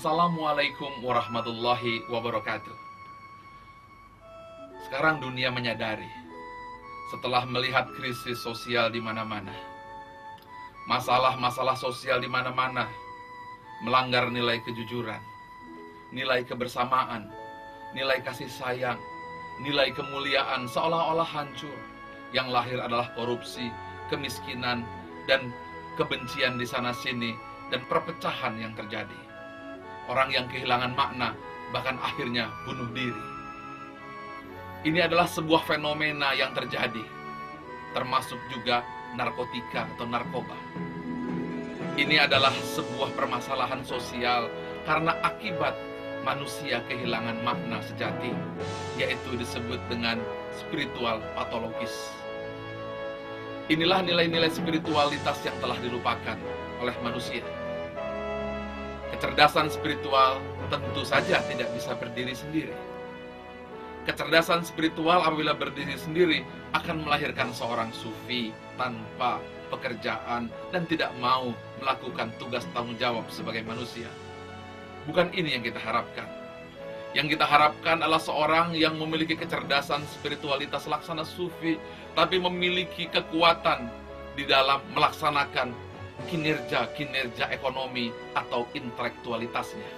Assalamualaikum warahmatullahi wabarakatuh. Sekarang dunia menyadari, setelah melihat krisis sosial di mana-mana, masalah-masalah sosial di mana-mana, melanggar nilai kejujuran, nilai kebersamaan, nilai kasih sayang, nilai kemuliaan seolah-olah hancur. Yang lahir adalah korupsi, kemiskinan, dan kebencian di sana-sini, dan perpecahan yang terjadi. Orang yang kehilangan makna, bahkan akhirnya bunuh diri. Ini adalah sebuah fenomena yang terjadi, termasuk juga narkotika atau narkoba. Ini adalah sebuah permasalahan sosial karena akibat manusia kehilangan makna sejati, yaitu disebut dengan spiritual patologis. Inilah nilai-nilai spiritualitas yang telah dilupakan oleh manusia. Kecerdasan spiritual tentu saja tidak bisa berdiri sendiri. Kecerdasan spiritual apabila berdiri sendiri akan melahirkan seorang sufi tanpa pekerjaan dan tidak mau melakukan tugas tanggung jawab sebagai manusia. Bukan ini yang kita harapkan. Yang kita harapkan adalah seorang yang memiliki kecerdasan spiritualitas laksana sufi, tapi memiliki kekuatan di dalam melaksanakan kinerja ekonomi atau intelektualitasnya.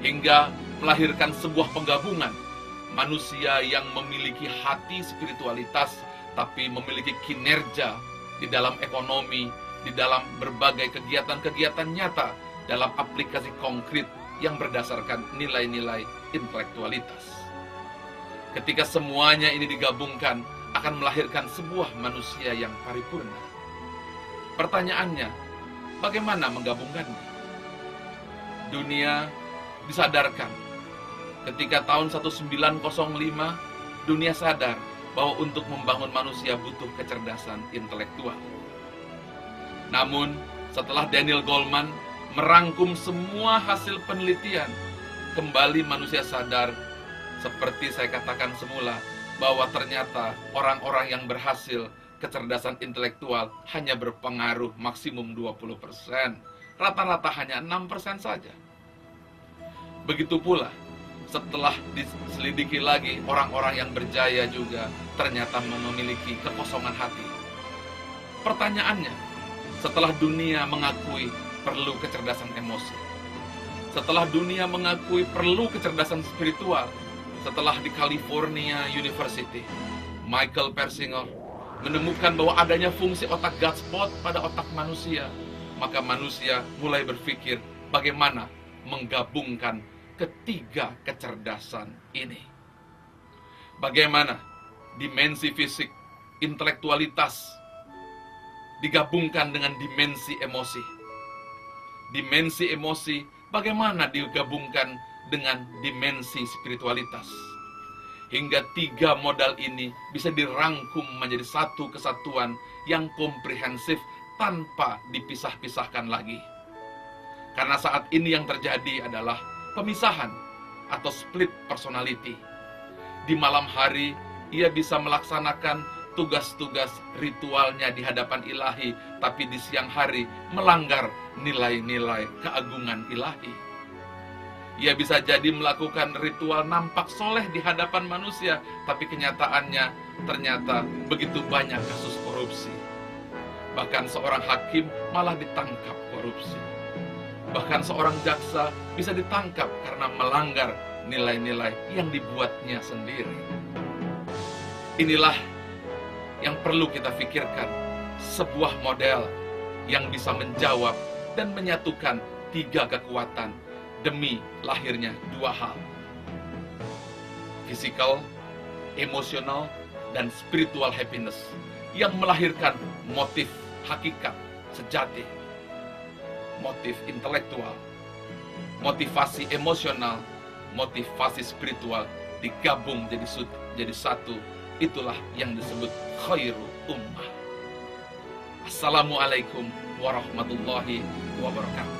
Hingga melahirkan sebuah penggabungan manusia yang memiliki hati spiritualitas, tapi memiliki kinerja di dalam ekonomi, di dalam berbagai kegiatan-kegiatan nyata, dalam aplikasi konkret yang berdasarkan nilai-nilai intelektualitas. Ketika semuanya ini digabungkan, akan melahirkan sebuah manusia yang paripurna. Pertanyaannya, bagaimana menggabungkannya? Dunia disadarkan. Ketika tahun 1905, dunia sadar bahwa untuk membangun manusia butuh kecerdasan intelektual. Namun, setelah Daniel Goleman merangkum semua hasil penelitian, kembali manusia sadar, seperti saya katakan semula, bahwa ternyata orang-orang yang berhasil kecerdasan intelektual hanya berpengaruh maksimum 20%. Rata-rata hanya 6% saja. Begitu pula, setelah diselidiki lagi, orang-orang yang berjaya juga ternyata memiliki kekosongan hati. Pertanyaannya, setelah dunia mengakui perlu kecerdasan emosi, setelah dunia mengakui perlu kecerdasan spiritual, setelah di California University, Michael Persinger menemukan bahwa adanya fungsi otak Godspot pada otak manusia, maka manusia mulai berpikir bagaimana menggabungkan ketiga kecerdasan ini. Bagaimana dimensi fisik, intelektualitas digabungkan dengan dimensi emosi. Dimensi emosi bagaimana digabungkan dengan dimensi spiritualitas. Hingga tiga modal ini bisa dirangkum menjadi satu kesatuan yang komprehensif tanpa dipisah-pisahkan lagi. Karena saat ini yang terjadi adalah pemisahan atau split personality. Di malam hari, ia bisa melaksanakan tugas-tugas ritualnya di hadapan ilahi, tapi di siang hari melanggar nilai-nilai keagungan ilahi. Ia bisa jadi melakukan ritual nampak soleh di hadapan manusia, tapi kenyataannya ternyata begitu banyak kasus korupsi. Bahkan seorang hakim malah ditangkap korupsi. Bahkan seorang jaksa bisa ditangkap karena melanggar nilai-nilai yang dibuatnya sendiri. Inilah yang perlu kita pikirkan, sebuah model yang bisa menjawab dan menyatukan tiga kekuatan demi lahirnya dua hal: physical, emotional, dan spiritual happiness, yang melahirkan motif hakikat sejati, motif intelektual, motivasi emosional, motivasi spiritual digabung jadi satu. Itulah yang disebut khairul ummah. Assalamualaikum warahmatullahi wabarakatuh.